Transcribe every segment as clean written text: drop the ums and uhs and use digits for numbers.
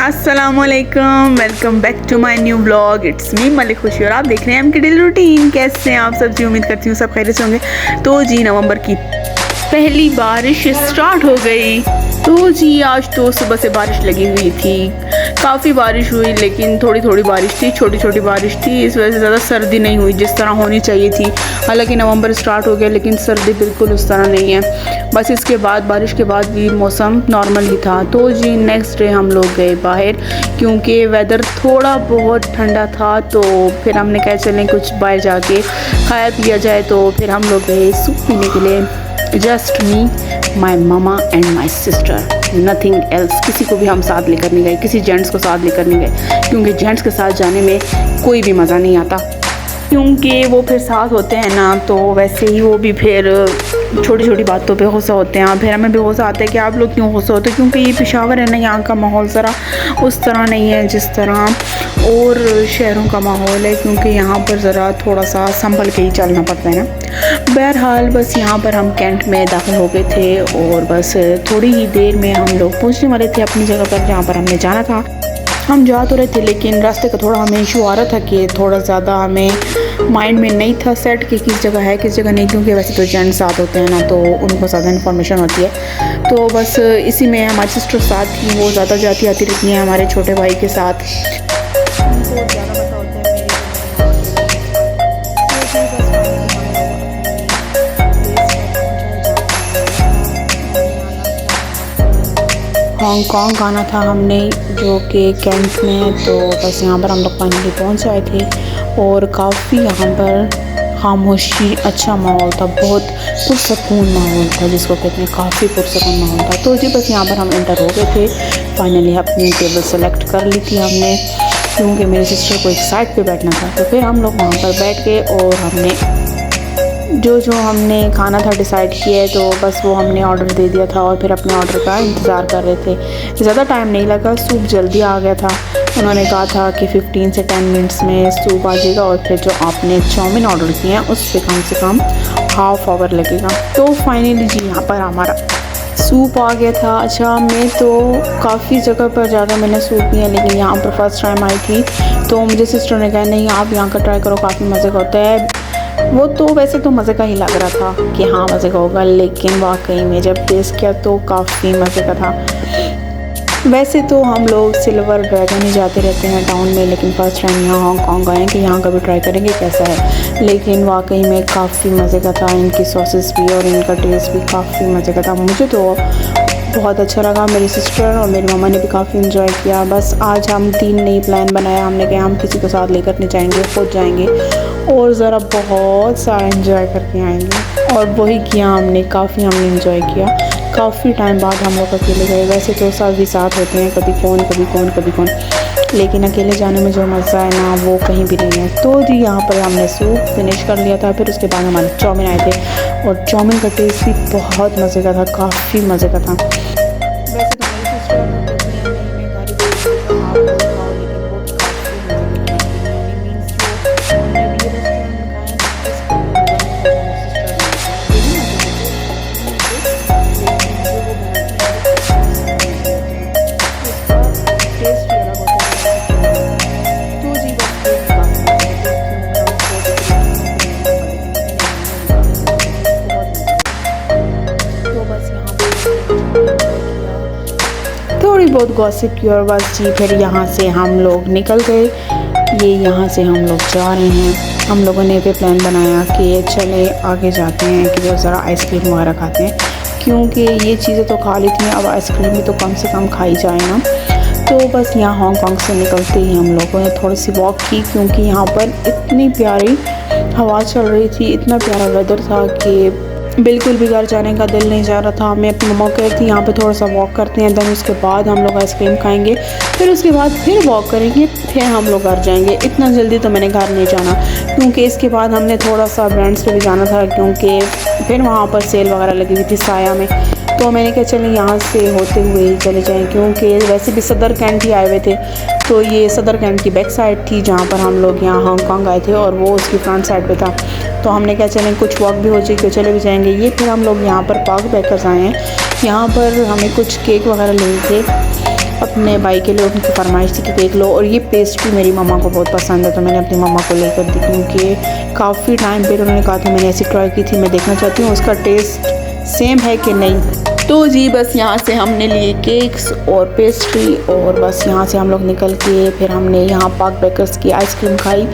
अस्सलामुअलैकुम, welcome back to my new vlog. It's me Malik Khushi और आप देख रहे हैं एम की डेली रूटीन। कैसे हैं आप सब जी? उम्मीद करती हूँ सब खैरियत से होंगे। तो जी नवंबर की पहली बारिश स्टार्ट हो गई। तो जी आज तो सुबह से बारिश लगी हुई थी, काफ़ी बारिश हुई, लेकिन थोड़ी थोड़ी बारिश थी, छोटी छोटी बारिश थी। इस वजह से ज़्यादा सर्दी नहीं हुई जिस तरह होनी चाहिए थी। हालांकि नवंबर स्टार्ट हो गया लेकिन सर्दी बिल्कुल उस तरह नहीं है। बस इसके बाद बारिश के बाद भी मौसम नॉर्मल ही था। तो जी नेक्स्ट डे हम लोग गए बाहर क्योंकि वेदर थोड़ा बहुत ठंडा था। तो फिर हमने कहा चलें कुछ बाहर जाके खाया पिया जाए। तो फिर हम लोग गए सूप पीने के लिए। Just me, my mama and my sister, nothing else. किसी को भी हम साथ लेकर नहीं गए, किसी जेंट्स को साथ लेकर नहीं गए क्योंकि जेंट्स के साथ जाने में कोई भी मज़ा नहीं आता, क्योंकि वो फिर साथ होते हैं ना तो वैसे ही वो भी फिर छोटी छोटी बातों पे गुस्सा होते हैं। फिर हमें भी गुस्सा आता है कि आप लोग क्यों गुस्सा होते हैं, क्योंकि ये पेशावर है ना, यहाँ का माहौल ज़रा उस तरह नहीं है जिस तरह और शहरों का माहौल है, क्योंकि यहाँ पर ज़रा थोड़ा सा संभल के ही चलना पड़ता है ना। बहरहाल बस यहाँ पर हम कैंट में दाखिल हो गए थे और बस थोड़ी ही देर में हम लोग पहुँचने वाले थे अपनी जगह पर जहाँ पर हमने जाना था। हम जा तो रहे थे लेकिन रास्ते का थोड़ा हमें इशू आ रहा था कि थोड़ा ज़्यादा हमें माइंड में नहीं था सेट कि किस जगह है किस जगह नहीं, क्योंकि वैसे तो जेंट्स साथ होते हैं ना तो उनको ज़्यादा इन्फॉर्मेशन होती है। तो बस इसी में हमारी सिस्टर साथ थी, वो ज़्यादा जाती आती रहती हैं हमारे छोटे भाई के साथ। उनको ज़्यादा पता होता है हांगकांग आना था हमने, जो कि कैंट में है। तो बस यहाँ पर हम लोग फाइनली पहुँच आए थे और काफ़ी यहाँ पर खामोशी, अच्छा माहौल था, बहुत पुरसकून माहौल था जिसको कहते हैं, काफ़ी पुरसकून माहौल था। तो जी बस यहाँ पर हम एंटर हो गए थे। फाइनली अपनी टेबल सेलेक्ट कर ली थी हमने, क्योंकि मेरी सिस्टर को एक साइड पे बैठना था। तो फिर हम लोग वहाँ पर बैठ गए और हमने जो हमने खाना था डिसाइड किया है, तो बस वो हमने ऑर्डर दे दिया था और फिर अपने ऑर्डर का इंतज़ार कर रहे थे। ज़्यादा टाइम नहीं लगा, सूप जल्दी आ गया था। उन्होंने कहा था कि 15 से 10 मिनट्स में सूप आ जाएगा और फिर जो आपने चाउमीन ऑर्डर किए हैं उस पर कम से कम हाफ आवर लगेगा। तो फाइनली जी यहाँ पर हमारा सूप आ गया था। अच्छा, मैं तो काफ़ी जगह पर ज़्यादा मैंने सूप पिया लेकिन यहाँ पर फर्स्ट टाइम आई थी। तो मुझे सिस्टर ने कहा नहीं आप यहाँ का ट्राई करो, काफ़ी मज़े का होता है। वो तो वैसे तो मज़े का ही लग रहा था कि हाँ मज़े का होगा, लेकिन वाकई में जब टेस्ट किया तो काफ़ी मज़े का था। वैसे तो हम लोग सिल्वर ड्रैगन ही जाते रहते हैं टाउन में, लेकिन फर्स्ट टाइम यहाँ हांगकांग आए कि यहाँ का भी ट्राई करेंगे कैसा है। लेकिन वाकई में काफ़ी मज़े का था, इनकी सॉसेस भी और इनका टेस्ट भी काफ़ी मज़े का था। मुझे तो बहुत अच्छा लगा, मेरी सिस्टर और मेरी मम्मा ने भी काफ़ी इन्जॉय किया। बस आज हम 3 नई प्लान बनाया हमने कि हम किसी को साथ लेकर नहीं जाएंगे, खुद जाएंगे और ज़रा बहुत सारा एंजॉय करके आएंगे। और वही किया हमने, काफ़ी हमने एंजॉय किया। काफ़ी टाइम बाद हम लोग अकेले गए। वैसे तो सभी साथ होते हैं, कभी कौन कभी कौन कभी कौन, लेकिन अकेले जाने में जो मज़ा है ना वो कहीं भी नहीं है। तो जी यहाँ पर हमने सूप फिनिश कर लिया था। फिर उसके बाद हमारे चाउमीन आए थे और चाउमीन का टेस्ट भी बहुत मज़े का था, काफ़ी मज़े का था। वैसे तो मेरी सिस्टर थोड़ी बहुत गॉसिप की और बस जी फिर यहाँ से हम लोग निकल गए। ये यहाँ से हम लोग जा रहे हैं। हम लोगों ने भी प्लान बनाया कि चले आगे जाते हैं कि ज़रा आइसक्रीम वगैरह खाते हैं, क्योंकि ये चीज़ें तो खा ली थी, अब आइसक्रीम भी तो कम से कम खाई जाए ना। तो बस यहाँ हांगकांग से निकलते ही हम लोगों ने थोड़ी सी वॉक की, क्योंकि यहाँ पर इतनी प्यारी हवा चल रही थी, इतना प्यारा वेदर था कि बिल्कुल भी घर जाने का दिल नहीं जा रहा था। मैं अपनी मम्मा को कहती यहाँ पे थोड़ा सा वॉक करते हैं, देन उसके बाद हम लोग आइसक्रीम खाएंगे, फिर उसके बाद फिर वॉक करेंगे, फिर हम लोग घर जाएंगे। इतना जल्दी तो मैंने घर नहीं जाना, क्योंकि इसके बाद हमने थोड़ा सा ब्रांड्स पे भी जाना था, क्योंकि फिर वहाँ पर सेल वगैरह लगी हुई थी साया में। तो मैंने कहा चलें यहाँ से होते हुए ही चले जाएँ, क्योंकि वैसे भी सदर कैंट ही आए हुए थे। तो ये सदर कैंट की बैक साइड थी जहाँ पर हम लोग यहाँ हांगकांग आए थे और वो उसकी फ्रंट साइड पे था। तो हमने कहा चलें कुछ वॉक भी हो जाएगी, चले भी जाएंगे। ये फिर हम लोग यहाँ पर पार्क बैकर्स आए हैं, यहाँ पर हमें कुछ केक वगैरह लेने थे। अपने भाई के लिए उनकी फरमाइश थी कि देख लो, और ये पेस्ट्री मेरी मम्मा को बहुत पसंद है तो मैंने अपनी मम्मा को लेकर दी, क्योंकि काफ़ी टाइम पे उन्होंने कहा था मैंने ऐसी ट्राई की थी, मैं देखना चाहती हूँ उसका टेस्ट सेम है कि नहीं। तो जी बस यहाँ से हमने लिए केक्स और पेस्ट्री, और बस यहाँ से हम लोग निकल के फिर हमने यहाँ पाक बेकर्स की आइसक्रीम खाई।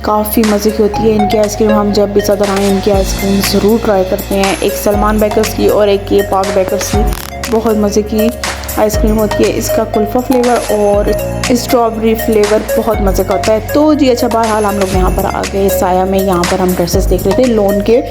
काफ़ी मज़े की होती है इनकी आइसक्रीम, हम जब भी सदर आएँ इनकी आइसक्रीम ज़रूर ट्राई करते हैं। एक सलमान बेकर्स की और एक ये पाक बेकर्स की बहुत मज़े की आइसक्रीम होती है। इसका कुल्फ़ा फ्लेवर और स्ट्रॉबेरी फ्लेवर बहुत मज़े का होता है। तो जी अच्छा, बहरहाल हम लोग यहाँ पर आ गए साया में। यहाँ पर हम ड्रेसेस देख रहे थे, लोन के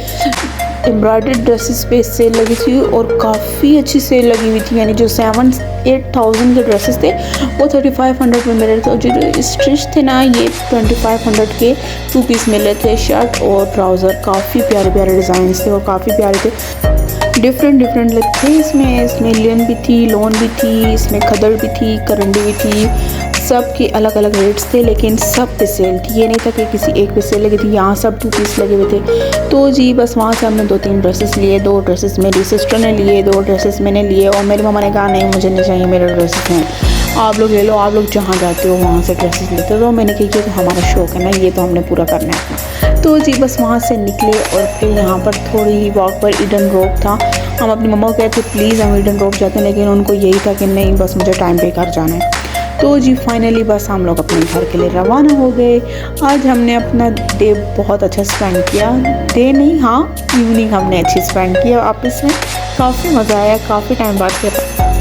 एम्ब्रॉयडर्ड ड्रेसेस पे सेल लगी थी और काफ़ी अच्छी सेल लगी हुई थी, यानी जो 7-8,000 के ड्रेसेस थे वो 3500 में मिल रहे थे, और जो स्टिच थे ना ये 2500 के 2 पीस मिल रहे थे। शर्ट और ट्राउज़र काफ़ी प्यारे प्यारे डिज़ाइन थे और काफ़ी प्यारे थे, डिफरेंट लुक थे इसमें लियन भी थी, लोन भी थी, इसमें खदड़ भी थी, करंडी भी थी, सब के अलग अलग रेट्स थे लेकिन सब पे सेल थी। ये नहीं था कि किसी एक पे सेल लगी थी, यहाँ सब 2 पीस लगे हुए थे। तो जी बस वहाँ से हमने 2-3 ड्रेसेस लिए, 2 ड्रेसेस मेरी सिस्टर ने लिए, 2 ड्रेसेस मैंने लिए, और मेरी मम्मा ने कहा नहीं मुझे नहीं चाहिए, मेरे ड्रेसेस हैं, आप लोग ले लो, आप लोग जहाँ जाते हो वहाँ से ड्रेसेस लेते हो। तो मैंने कहा ये तो हमारा शौक़ है ना, ये तो हमने पूरा करना है अपना। तो जी बस वहाँ से निकले और फिर यहाँ पर थोड़ी ही वॉक पर ईडन रोड था। हम अपनी मम्मा को कहते प्लीज़ हम ईडन रोड जाते हैं, लेकिन उनको यही था कि नहीं बस मुझे टाइम पे घर जाना है। तो जी फाइनली बस हम लोग अपने घर के लिए रवाना हो गए। आज हमने अपना डे बहुत अच्छा स्पेंड किया, डे नहीं हाँ इवनिंग हमने अच्छी स्पेंड किया आपस में, काफ़ी मज़ा आया। काफ़ी टाइम बाद के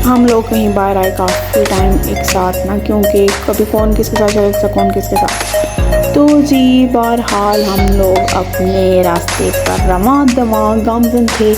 हम लोग कहीं बाहर आए, काफ़ी टाइम एक साथ ना, क्योंकि कभी कौन किसके साथ चले कौन किसके साथ। तो जी बहरहाल हम लोग अपने रास्ते पर रवां दवां गामजन थे,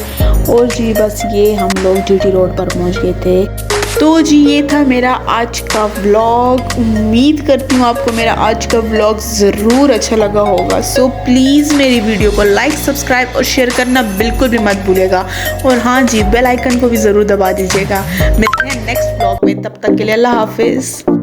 और जी बस ये हम लोग जीटी रोड पर पहुंच गए थे। तो जी ये था मेरा आज का व्लॉग। उम्मीद करती हूँ आपको मेरा आज का व्लॉग ज़रूर अच्छा लगा होगा। सो प्लीज़ मेरी वीडियो को लाइक, सब्सक्राइब और शेयर करना बिल्कुल भी मत भूलिएगा, और हाँ जी बेल आइकन को भी ज़रूर दबा दीजिएगा। मिलते हैं नेक्स्ट व्लॉग में, तब तक के लिए अल्लाह हाफिज़।